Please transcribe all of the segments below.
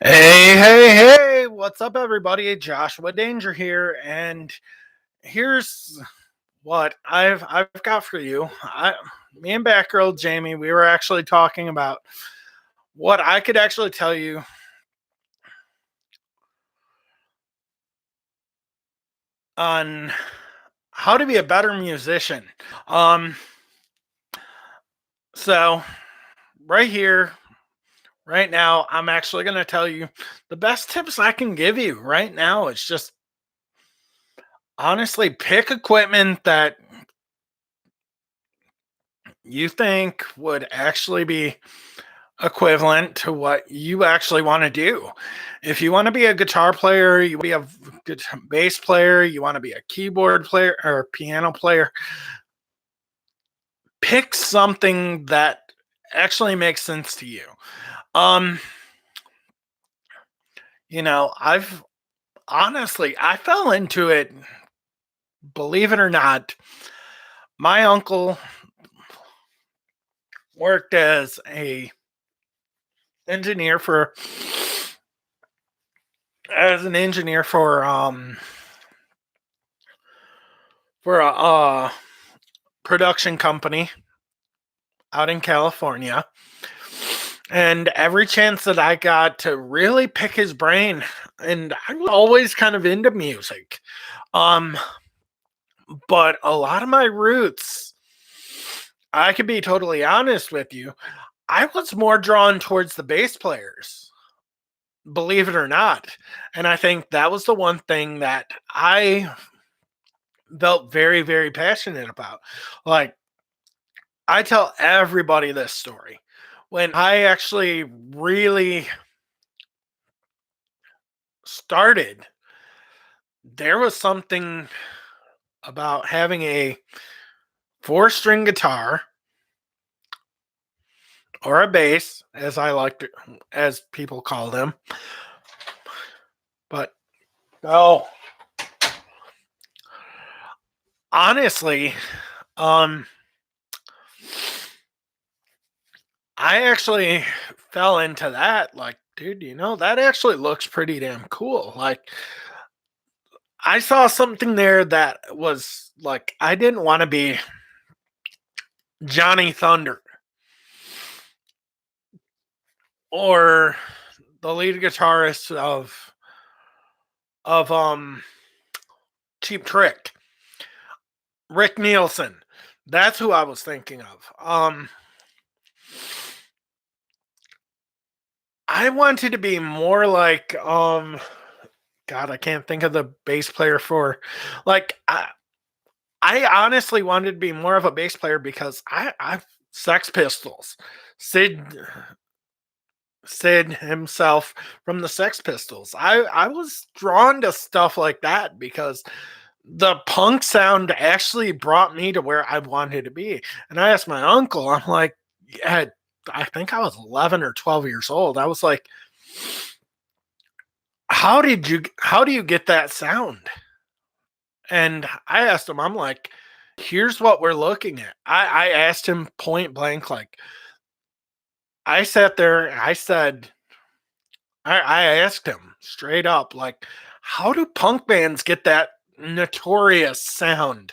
Hey, what's up, everybody? Joshua Danger here, and here's what I've got for you. Me and Batgirljamie, we were actually talking about what I could actually tell you on how to be a better musician. Um, so right here, right now, I'm actually going to tell you the best tips I can give you right now. It's just honestly pick equipment that you think would actually be equivalent to what you actually want to do. If you want to be a guitar player, you be a good bass player, you want to be a keyboard player or piano player, pick something that actually makes sense to you. Um, I've honestly I fell into it, believe it or not. My uncle worked as a engineer for a production company out in California. And every chance that I got to really pick his brain, and I was always kind of into music. Um, but a lot of my roots, I could be totally honest with you, I was more drawn towards the bass players, believe it or not. And I think that was the one thing that I felt very, very passionate about. Like, I tell everybody this story. When I actually really started, there was something about having a four-string guitar or a bass, as I like to, as people call them. But oh, honestly, um, I actually fell into that. Like, dude, that actually looks pretty damn cool. Like, I saw something there that was like, I didn't want to be Johnny Thunder or the lead guitarist of Cheap Trick, Rick Nielsen. That's who I was thinking of. I wanted to be more like God, I can't think of the bass player for like I honestly wanted to be more of a bass player because I Sex Pistols. Sid Sid himself from the Sex Pistols. I was drawn to stuff like that because the punk sound actually brought me to where I wanted to be. And I asked my uncle, I'm like, yeah, I think I was 11 or 12 years old. I was like, how do you get that sound? And I asked him, I'm like, here's what we're looking at. I asked him point blank, like, I sat there, I said, I asked him straight up, like, how do punk bands get that notorious sound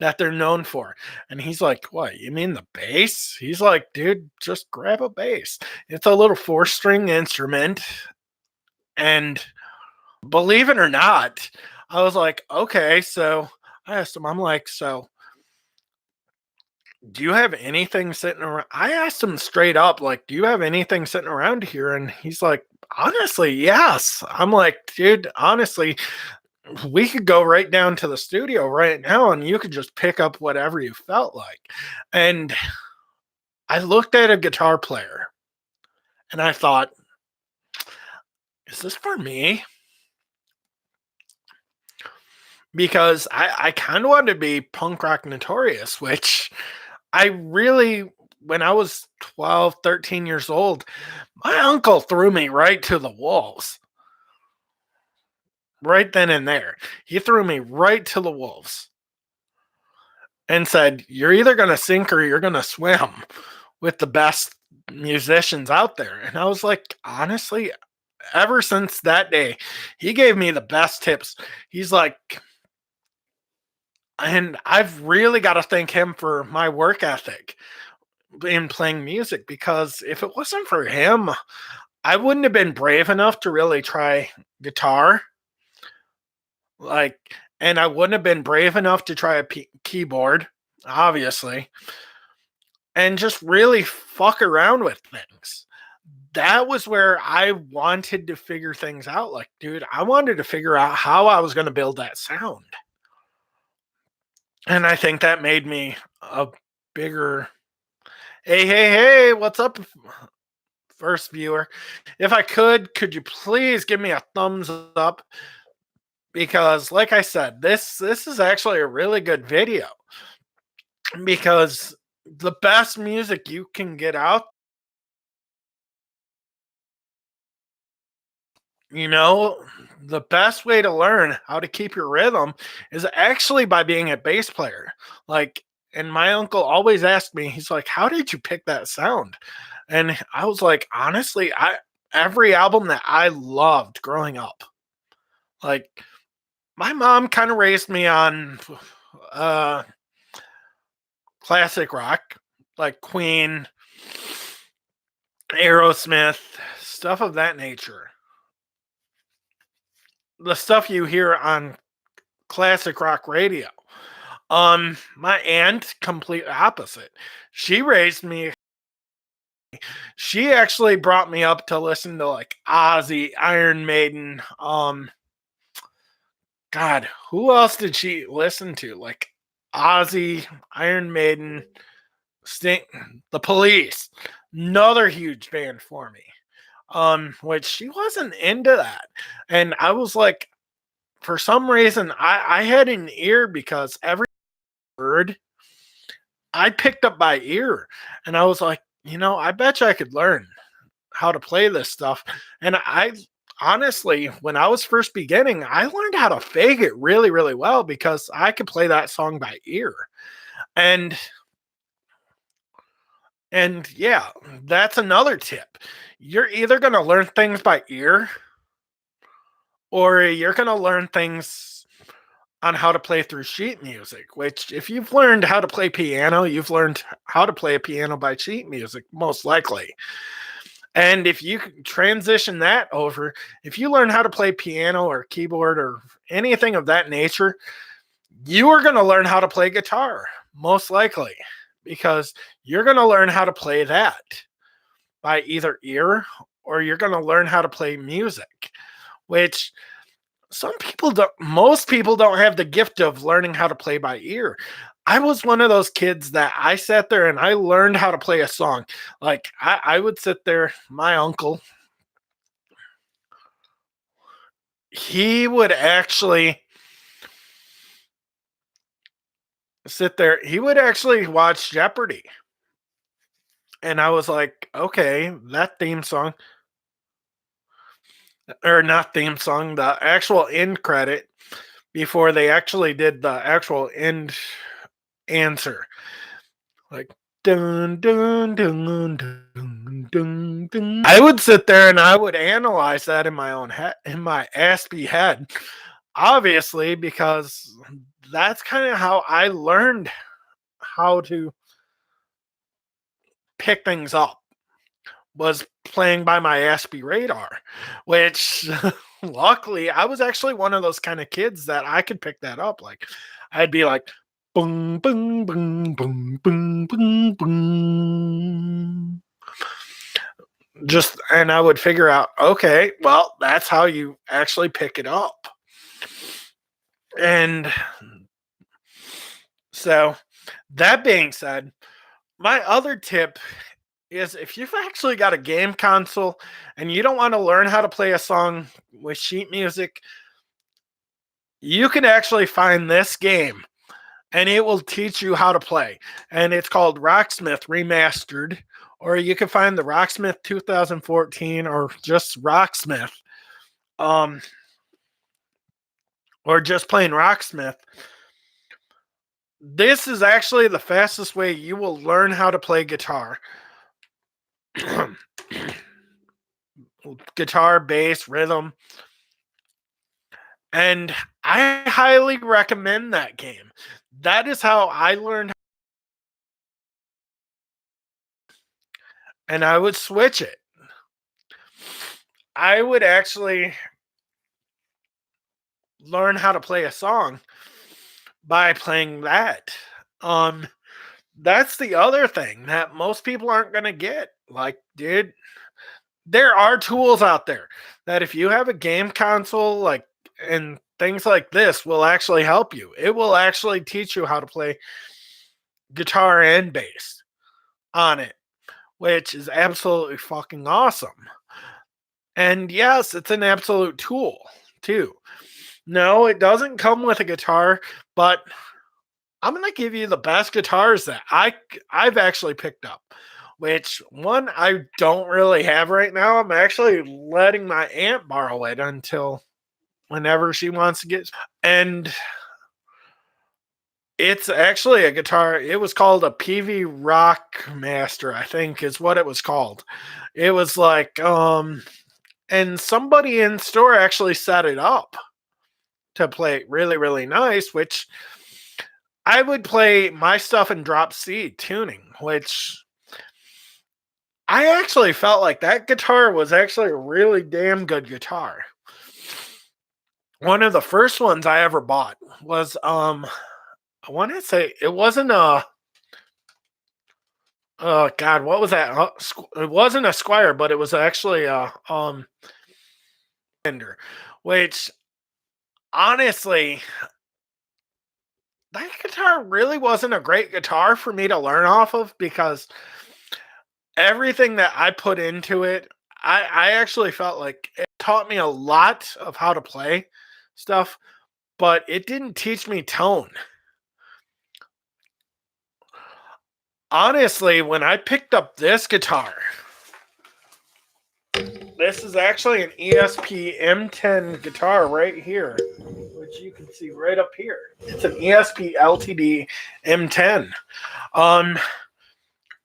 that they're known for? And he's like, what, you mean the bass? He's like, dude, just grab a bass. It's a little four-string instrument. And believe it or not, I was like, okay. So I asked him, I'm like, so do you have anything sitting around? I asked him straight up, like, do you have anything sitting around here? And he's like, honestly, yes. I'm like, dude, honestly, we could go right down to the studio right now and you could just pick up whatever you felt like. And I looked at a guitar player and I thought, is this for me? Because I kind of wanted to be punk rock notorious, which I really, when I was 12, 13 years old, my uncle threw me right to the wolves. Right then and there. He threw me right to the wolves and said, you're either going to sink or you're going to swim with the best musicians out there. And I was like, honestly, ever since that day, he gave me the best tips. He's like, and I've really got to thank him for my work ethic in playing music, because if it wasn't for him, I wouldn't have been brave enough to really try guitar. Like, and I wouldn't have been brave enough to try a keyboard, obviously, and just really fuck around with things. That was where I wanted to figure things out. Like, dude, I wanted to figure out how I was going to build that sound. And I think that made me a bigger. Hey, hey, hey, what's up, first viewer? If I could you please give me a thumbs up? Because like I said, this is actually a really good video, because the best music you can get out, you know, the best way to learn how to keep your rhythm is actually by being a bass player. Like, and my uncle always asked me, he's like, how did you pick that sound? And I was like, honestly, I every album that I loved growing up, like, my mom kind of raised me on uh classic rock, like Queen, Aerosmith, stuff of that nature. The stuff you hear on classic rock radio. My aunt, complete opposite. She raised me. She actually brought me up to listen to like Ozzy, Iron Maiden. God, who else did she listen to? Like Ozzy, Iron Maiden, Sting, The Police. Another huge band for me. Which she wasn't into that, and I was like, for some reason, I had an ear, because every word I picked up by ear, and I was like, I bet you I could learn how to play this stuff. And I honestly, when I was first beginning, I learned how to fake it really, really well, because I could play that song by ear. And yeah, that's another tip. You're either going to learn things by ear, or you're going to learn things on how to play through sheet music, which, if you've learned how to play piano, you've learned how to play a piano by sheet music, most likely. And if you transition that over, if you learn how to play piano or keyboard or anything of that nature, you are going to learn how to play guitar, most likely, because you're going to learn how to play that by either ear, or you're going to learn how to play music, which most people don't have the gift of learning how to play by ear. I was one of those kids that I sat there and I learned how to play a song. Like, I would sit there, my uncle, he would actually sit there, he would actually watch Jeopardy. And I was like, okay, that theme song, or not theme song, the actual end credit, before they actually did the actual end answer. Like, dun dun dun dun dun dun. I would sit there and I would analyze that in my own head, in my aspy head, obviously, because that's kind of how I learned how to pick things up, was playing by my aspy radar, which luckily I was actually one of those kind of kids that I could pick that up. Like, I'd be like, boom, boom, boom, boom, boom, boom, boom. Just, and I would figure out, okay, well, that's how you actually pick it up. And so, that being said, my other tip is, if you've actually got a game console and you don't want to learn how to play a song with sheet music, you can actually find this game and it will teach you how to play. And it's called Rocksmith Remastered, or you can find the Rocksmith 2014, or just Rocksmith, um, or just plain Rocksmith. This is actually the fastest way you will learn how to play guitar. guitar, bass, rhythm. And I highly recommend that game. That is how I learned, and I would switch it. I would actually learn how to play a song by playing that. Um, that's the other thing that most people aren't going to get. Like, dude, there are tools out there that if you have a game console, like, and things like this will actually help you. It will actually teach you how to play guitar and bass on it, which is absolutely fucking awesome. And yes, it's an absolute tool too. No, it doesn't come with a guitar, but I'm going to give you the best guitars that I've actually picked up. Which one I don't really have right now. I'm actually letting my aunt borrow it until whenever she wants to get. And it's actually a guitar. It was called a PV Rock Master, I think is what it was called. It was like and somebody in store actually set it up to play really, really nice, which I would play my stuff in drop C tuning, which I actually felt like that guitar was actually a really damn good guitar. One of the first ones I ever bought was I want to say it wasn't a oh god, what was that? It wasn't a Squire, but it was actually a Fender, which honestly that guitar really wasn't a great guitar for me to learn off of because everything that I put into it, I actually felt like it taught me a lot of how to play stuff, but it didn't teach me tone. Honestly, when I picked up this guitar, this is actually an ESP M10 guitar right here, which you can see right up here. It's an ESP LTD M10. Um,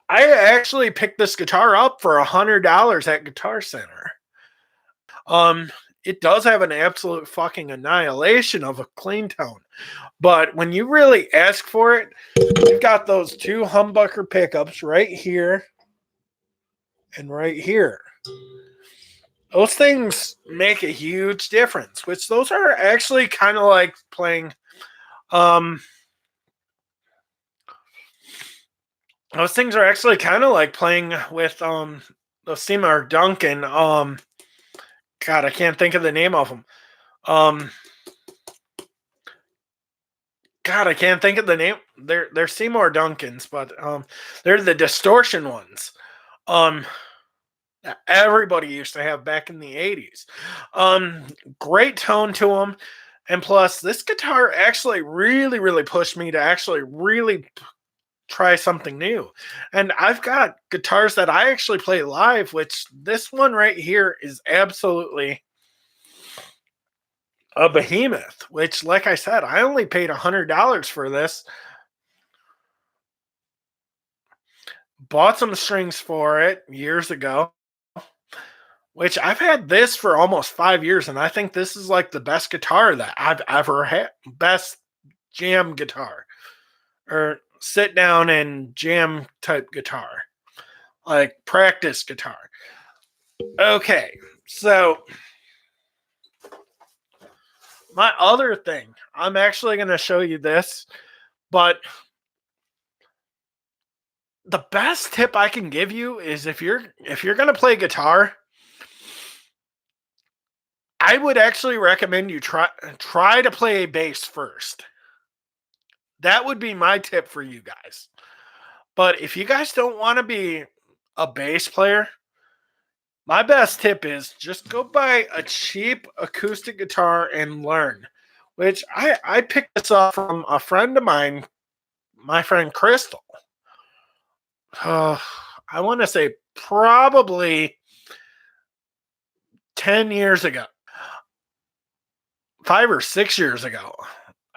I actually picked this guitar up for $100 at Guitar Center. Um, it does have an absolute fucking annihilation of a clean tone. But when you really ask for it, you've got those two humbucker pickups right here and right here. Those things make a huge difference, which those are actually kind of like playing those things are actually kind of like playing with the Seymour Duncan god, I can't think of the name of them. Um God, I can't think of the name. They're Seymour Duncans, but they're the distortion ones. Um, that everybody used to have back in the 80s. Um, Great tone to them, and plus, this guitar actually really, really pushed me to actually really try something new. And I've got guitars that I actually play live, which this one right here is absolutely a behemoth. Which, like I said, I only paid $100 for this. Bought some strings for it years ago, which I've had this for almost 5 years, and I think this is like the best guitar that I've ever had. Best jam guitar or sit down and jam type guitar, like practice guitar. Okay, so my other thing, I'm actually going to show you this, but the best tip I can give you is if you're going to play guitar, I would actually recommend you try to play a bass first. That would be my tip for you guys. But if you guys don't want to be a bass player, my best tip is just go buy a cheap acoustic guitar and learn. Which I picked this up from a friend of mine, my friend Crystal. I want to say probably 10 years ago, 5 or 6 years ago.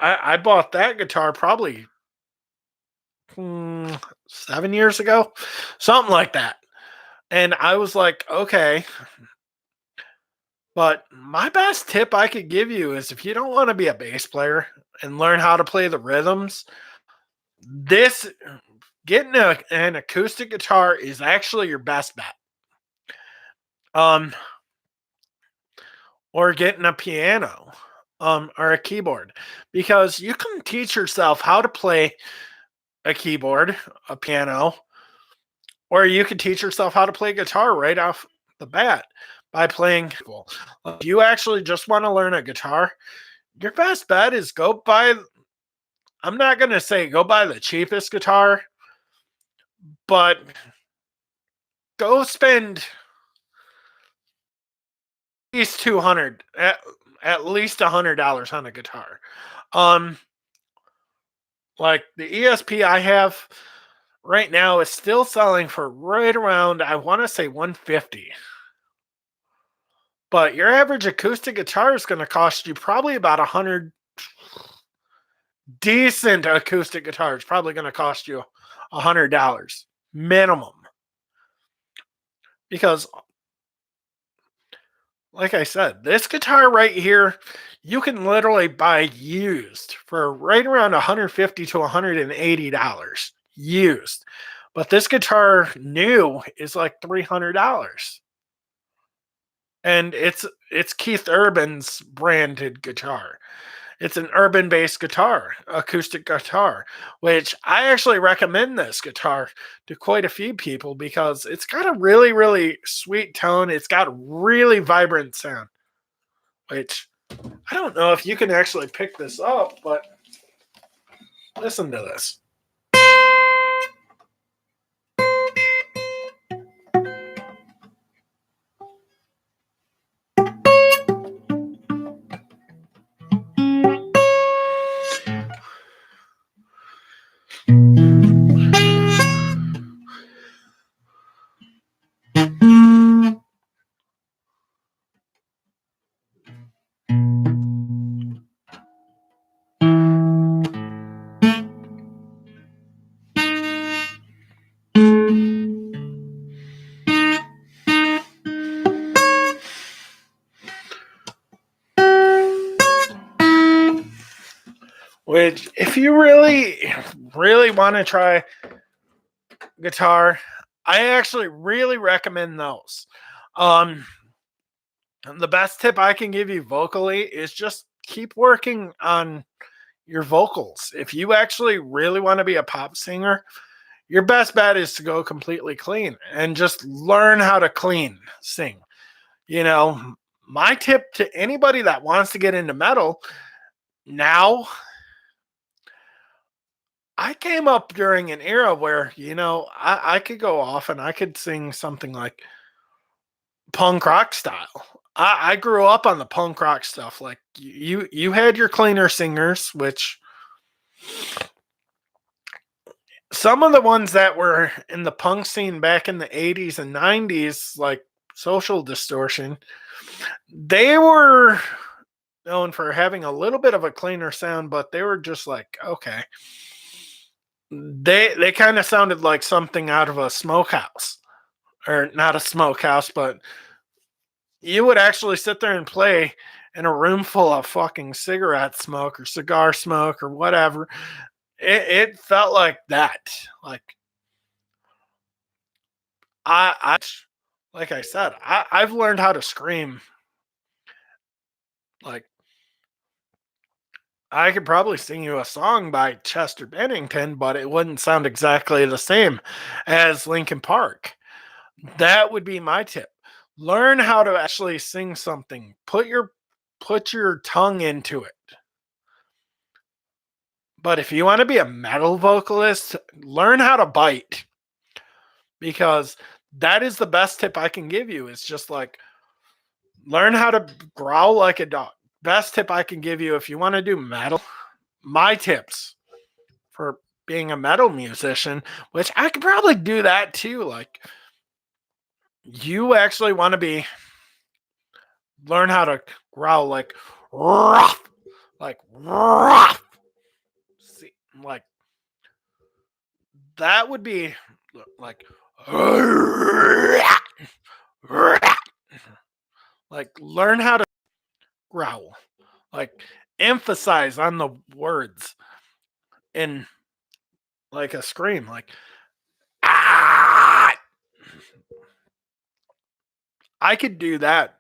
I bought that guitar probably 7 years ago, something like that. And I was like, okay, but my best tip I could give you is if you don't want to be a bass player and learn how to play the rhythms, this getting an acoustic guitar is actually your best bet. Um, or getting a piano, or a keyboard, because you can teach yourself how to play a keyboard, a piano, or you can teach yourself how to play guitar right off the bat by playing. If you actually just want to learn a guitar, your best bet is go buy. I'm not going to say go buy the cheapest guitar, but go spend at least 200, at least $100 on a guitar. Um, like the ESP I have right now is still selling for right around, I want to say 150. But your average acoustic guitar is going to cost you probably about 100. Decent acoustic guitar is probably going to cost you $100 minimum. Because, like I said, this guitar right here, you can literally buy used for right around $150 to $180 used. But this guitar new is like $300. And it's Keith Urban's branded guitar. It's an urban-based guitar, acoustic guitar, which I actually recommend this guitar to quite a few people because it's got a really, really sweet tone. It's got a really vibrant sound, which I don't know if you can actually pick this up, but listen to this. Which, if you really, really want to try guitar, I actually really recommend those. Um, the best tip I can give you vocally is just keep working on your vocals. If you actually really want to be a pop singer, your best bet is to go completely clean and just learn how to clean sing. You know, my tip to anybody that wants to get into metal now, I came up during an era where, I could go off and I could sing something like punk rock style. I grew up on the punk rock stuff. Like you had your cleaner singers, which some of the ones that were in the punk scene back in the 80s and 90s, like Social Distortion, they were known for having a little bit of a cleaner sound, but they were just like, okay. They kind of sounded like something out of a smokehouse. Or not a smokehouse, but you would actually sit there and play in a room full of fucking cigarette smoke or cigar smoke or whatever. It felt like that. Like I like I said, I've learned how to scream. Like I could probably sing you a song by Chester Bennington, but it wouldn't sound exactly the same as Linkin Park. That would be my tip. Learn how to actually sing something. Put your tongue into it. But if you want to be a metal vocalist, learn how to bite, because that is the best tip I can give you. It's just like learn how to growl like a dog. Best tip I can give you if you want to do metal. My tips for being a metal musician, which I could probably do that too. Like you actually want to learn how to growl like rough, like rough. See, like that would be like Like, learn how to growl. Like, emphasize on the words in like a scream. Like, ah! I could do that.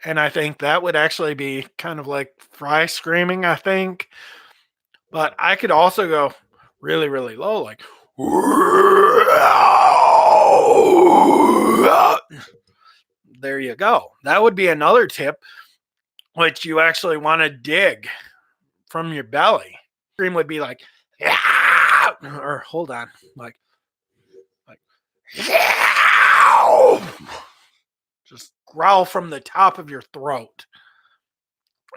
And I think that would actually be kind of like Fry screaming, I think. But I could also go really, really low, like, there you go. That would be another tip, which you actually want to dig from your belly. Scream would be like, or hold on, like, just growl from the top of your throat,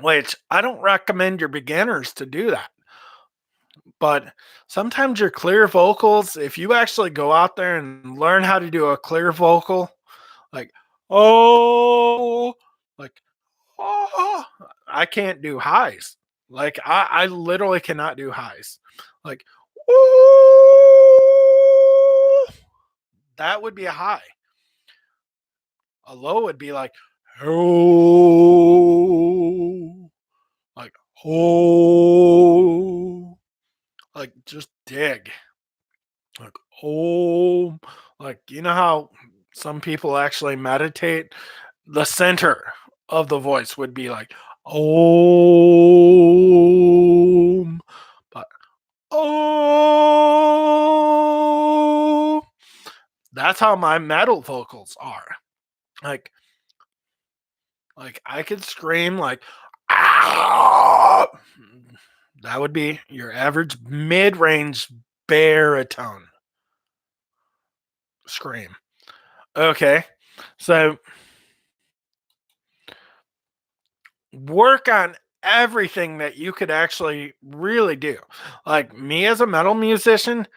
which I don't recommend your beginners to do that. But sometimes your clear vocals, if you actually go out there and learn how to do a clear vocal, like, oh, like, oh, I can't do highs. Like, I literally cannot do highs. Like, oh, that would be a high. A low would be like, oh, like, oh, like, just dig. Like, oh, like, you know how some people actually meditate? The center of the voice would be like, oh, but oh, that's how my metal vocals are. Like, I could scream like, ah! That would be your average mid-range baritone scream. Okay, so work on everything that you could actually really do. Like me as a metal musician,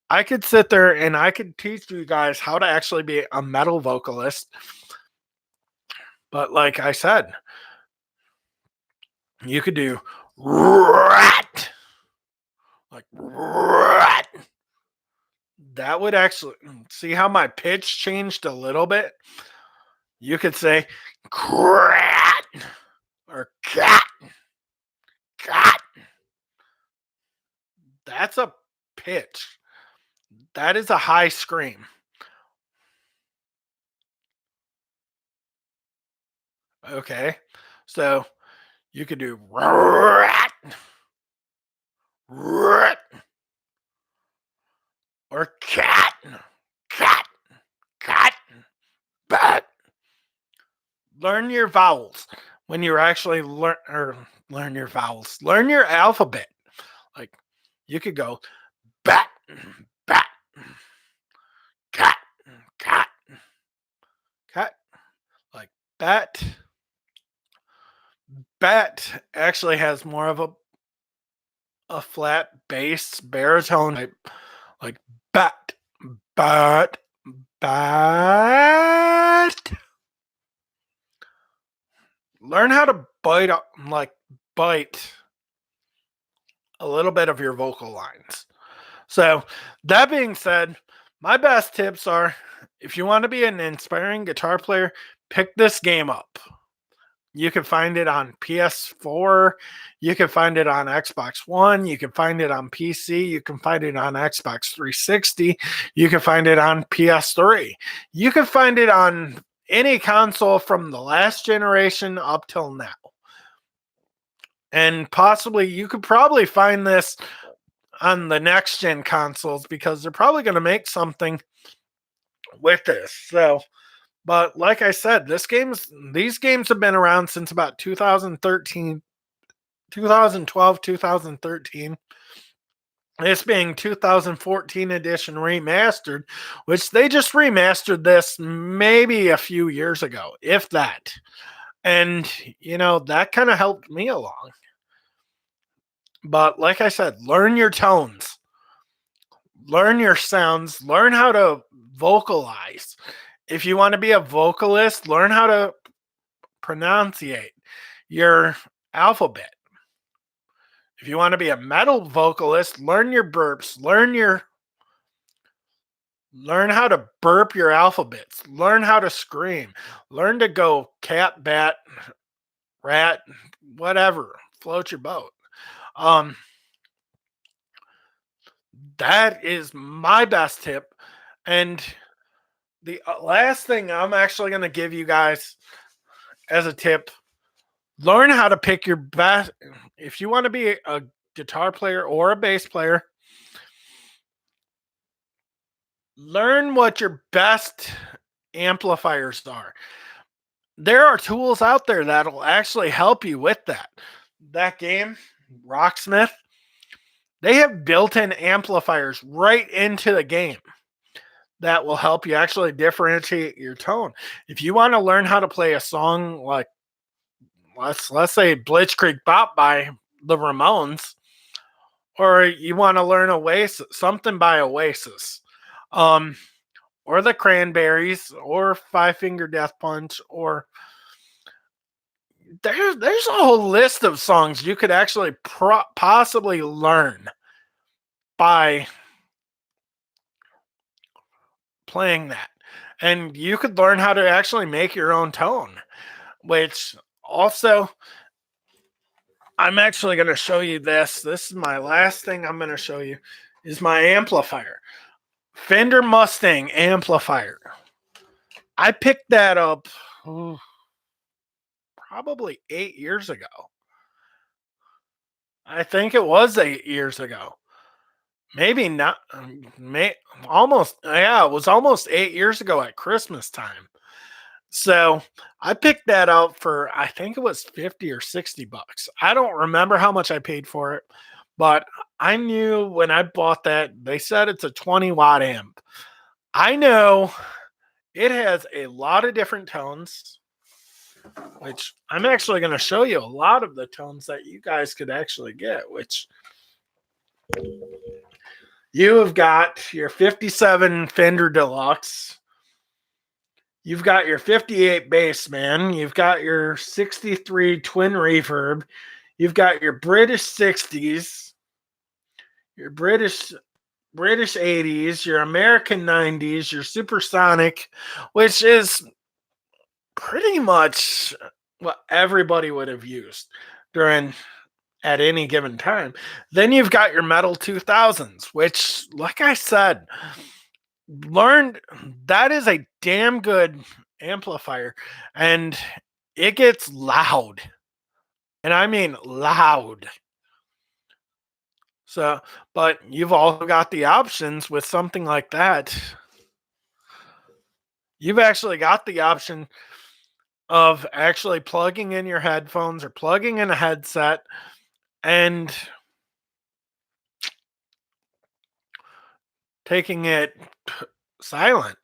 I could sit there and I could teach you guys how to actually be a metal vocalist. But like I said, you could do rat, like rat. That would actually see how my pitch changed a little bit. You could say crat or cat, cat. That's a pitch. That is a high scream. Okay. So you could do rat, rat, or cat, cat, cat, bat. Learn your vowels when you're actually learn your vowels. Learn your alphabet. Like you could go bat, bat, cat, cat, cat. Like bat. Bat actually has more of a flat bass baritone type, like bat, bat, bat. Learn how to bite a little bit of your vocal lines. So that being said, my best tips are if you want to be an inspiring guitar player, pick this game up. You can find it on PS4. You can find it on Xbox One. You can find it on PC. You can find it on Xbox 360. You can find it on PS3. You can find it on any console from the last generation up till now. And possibly you could probably find this on the next gen consoles because they're probably going to make something with this. So, but like I said, these games have been around since about 2013, 2012, 2013. This being 2014 edition remastered, which they just remastered this maybe a few years ago, if that. And, that kind of helped me along. But like I said, learn your tones, learn your sounds, learn how to vocalize. If you want to be a vocalist, learn how to pronunciate your alphabet. If you want to be a metal vocalist, learn your burps, learn your Learn how to burp your alphabets. Learn how to scream. Learn to go cat, bat, rat, whatever. Float your boat. Um, that is my best tip. And the last thing I'm actually going to give you guys as a tip, learn how to pick your best. If you want to be a guitar player or a bass player, learn what your best amplifiers are. There are tools out there that'll actually help you with that. That game, Rocksmith, they have built-in amplifiers right into the game that will help you actually differentiate your tone. If you want to learn how to play a song like let's say Blitzkrieg Bop by the Ramones, or you want to learn Oasis, something by Oasis, um, or the Cranberries, or Five Finger Death Punch, or there's a whole list of songs you could actually possibly learn by playing that. And you could learn how to actually make your own tone, which also I'm actually going to show you this. This is my last thing I'm going to show you is my amplifier. Fender Mustang amplifier. I picked that up probably 8 years ago. I think it was 8 years ago. Maybe not. Almost. Yeah, it was almost 8 years ago at Christmas time. So I picked that up for, I think it was 50 or 60 bucks. I don't remember how much I paid for it, but I knew when I bought that, they said it's a 20-watt amp. I know it has a lot of different tones, which I'm actually going to show you a lot of the tones that you guys could actually get, which you have got your 57 Fender Deluxe. You've got your 58 Bassman. You've got your 63 Twin Reverb. You've got your British 60s, your British 80s, your American 90s, your Supersonic, which is pretty much what everybody would have used during at any given time. Then you've got your Metal 2000s, which, like I said, learned that is a damn good amplifier, and it gets loud, and I mean loud. So, but you've also got the options with something like that. You've actually got the option of actually plugging in your headphones or plugging in a headset and taking it silent,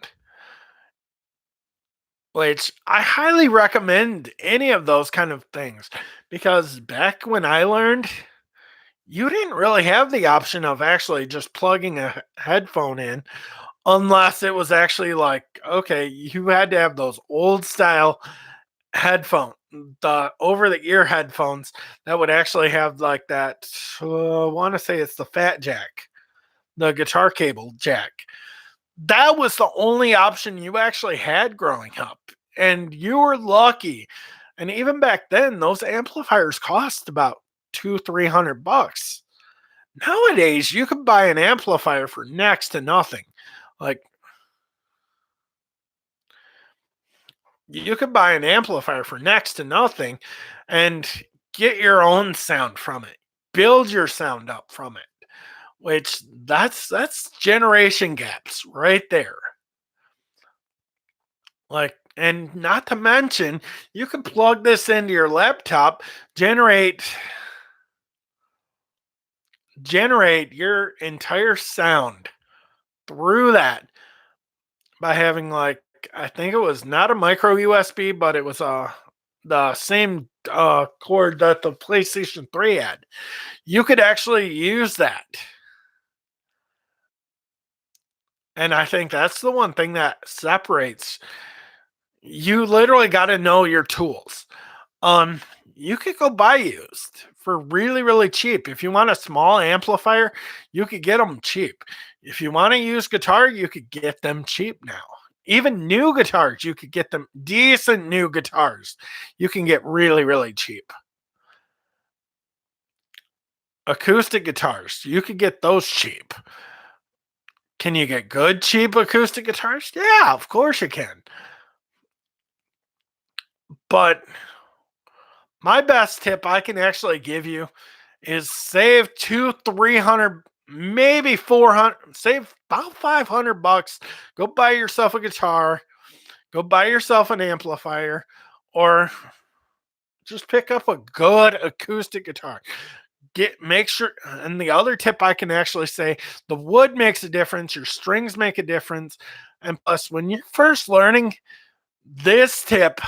which I highly recommend any of those kind of things, because back when I learned, you didn't really have the option of actually just plugging a headphone in unless it was actually like, okay, you had to have those old style headphone, the over the ear headphones that would actually have like that. I want to say it's the fat jack, the guitar cable jack. That was the only option you actually had growing up, and you were lucky. And even back then, those amplifiers cost about $200-300. Nowadays, you can buy an amplifier for next to nothing. Like, you could buy an amplifier for next to nothing and get your own sound from it. Build your sound up from it. Which that's generation gaps right there. Like, and not to mention, you can plug this into your laptop, generate your entire sound through that by having, like, I think it was not a micro USB, but it was the same cord that the PlayStation 3 had. You could actually use that. And I think that's the one thing that separates. You literally got to know your tools. You could go buy used for really, really cheap. If you want a small amplifier, you could get them cheap. If you want to use guitar, you could get them cheap now. Even new guitars, you could get them decent new guitars. You can get really, really cheap. Acoustic guitars, you could get those cheap. Can you get good, cheap acoustic guitars? Yeah, of course you can. But my best tip I can actually give you is save 300, maybe 400, save about $500. Go buy yourself a guitar, go buy yourself an amplifier, or just pick up a good acoustic guitar. Make sure, and the other tip I can actually say, the wood makes a difference, your strings make a difference, and plus when you're first learning, this tip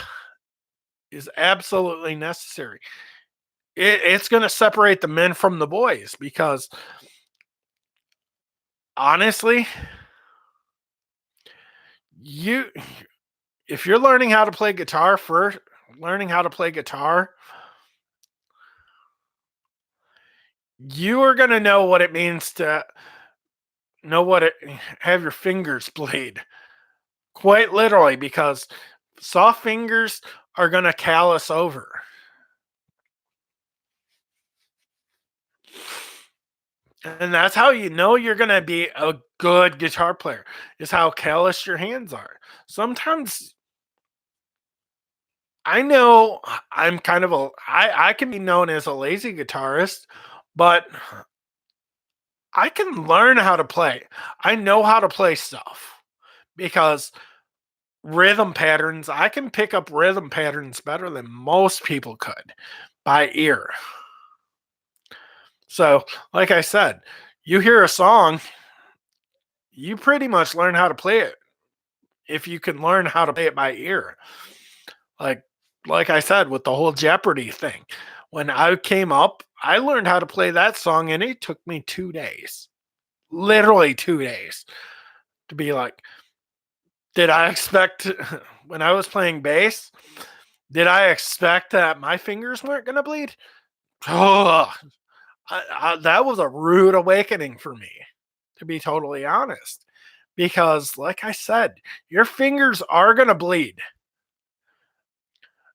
is absolutely necessary. It's going to separate the men from the boys, because honestly, you if you're learning how to play guitar first, learning how to play guitar, you are going to know what it means to have your fingers bleed. Quite literally, because soft fingers are going to callus over. And that's how you know you're going to be a good guitar player, is how callous your hands are. Sometimes I know I'm kind of I can be known as a lazy guitarist, but I can learn how to play. I know how to play stuff because rhythm patterns, I can pick up rhythm patterns better than most people could by ear. So, like I said, you hear a song, you pretty much learn how to play it if you can learn how to play it by ear. Like like I said with the whole Jeopardy thing. When I came up, I learned how to play that song and it took me 2 days. Literally 2 days to be like, did I expect when I was playing bass, did I expect that my fingers weren't going to bleed? Oh, that was a rude awakening for me, to be totally honest. Because, like I said, your fingers are going to bleed.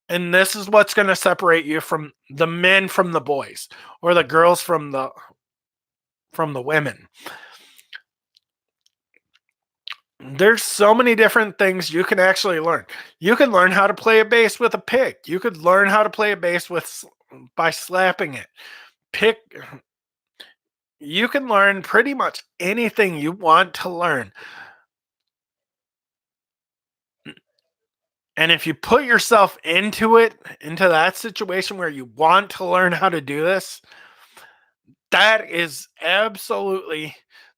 And this is what's going to separate you from the men from the boys, or the girls from the women. There's so many different things you can actually learn. You can learn how to play a bass with a pick. You could learn how to play a bass by slapping it. Pick You can learn pretty much anything you want to learn. And if you put yourself into that situation where you want to learn how to do this, that is absolutely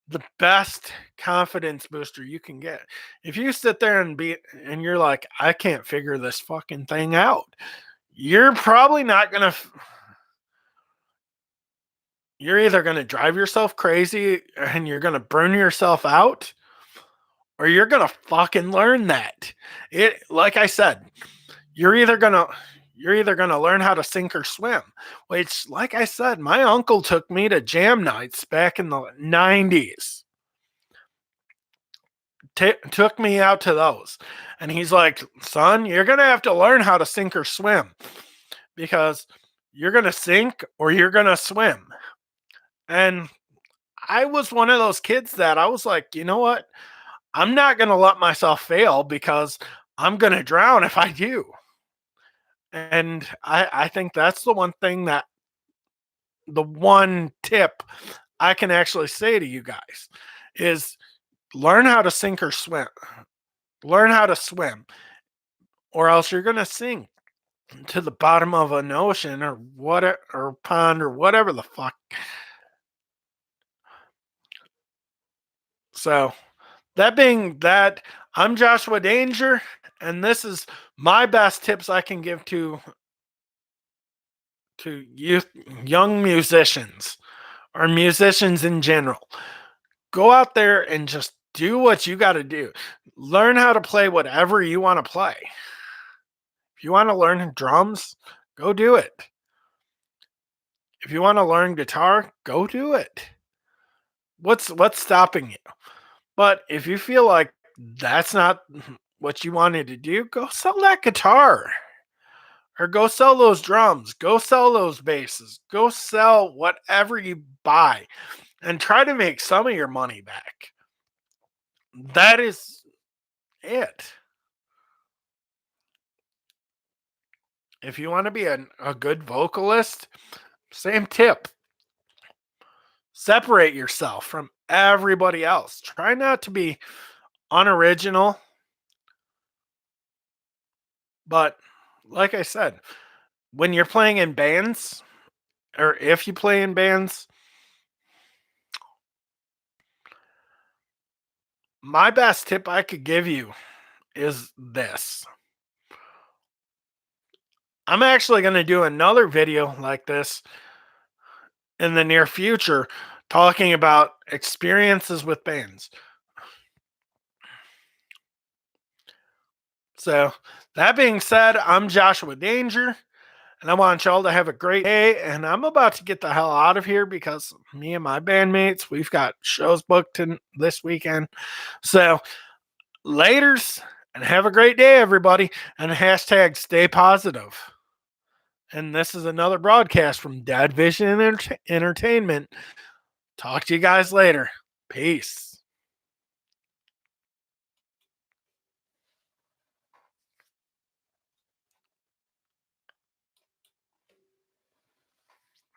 the best confidence booster you can get. If you sit there and you're like, I can't figure this fucking thing out, you're probably not going to, you're either going to drive yourself crazy and you're going to burn yourself out, or you're going to fucking learn that. Like I said, you're either going to learn how to sink or swim, which, like I said, my uncle took me to jam nights back in the 90s. Took me out to those. And he's like, son, you're going to have to learn how to sink or swim, because you're going to sink or you're going to swim. And I was one of those kids that I was like, you know what? I'm not going to let myself fail, because I'm going to drown if I do. And I think that's the one tip I can actually say to you guys is learn how to sink or swim. Learn how to swim, or else you're going to sink to the bottom of an ocean or pond or whatever the fuck. So, that being that, I'm Joshua Danger, and this is my best tips I can give to youth, young musicians, or musicians in general. Go out there and just do what you got to do. Learn how to play whatever you want to play. If you want to learn drums, go do it. If you want to learn guitar, go do it. What's stopping you? But if you feel like that's not what you wanted to do, go sell that guitar. Or go sell those drums. Go sell those basses. Go sell whatever you buy and try to make some of your money back. That is it. If you want to be a good vocalist, same tip. Separate yourself from everybody else. Try not to be unoriginal. But like I said, when you're playing in bands, or if you play in bands, my best tip I could give you is this. I'm actually going to do another video like this in the near future talking about experiences with bands. So, that being said, I'm Joshua Danger, and I want y'all to have a great day. And I'm about to get the hell out of here because me and my bandmates, we've got shows booked this weekend. So, laters, and have a great day, everybody. And hashtag stay positive. And this is another broadcast from Dad Vision Entertainment. Talk to you guys later. Peace.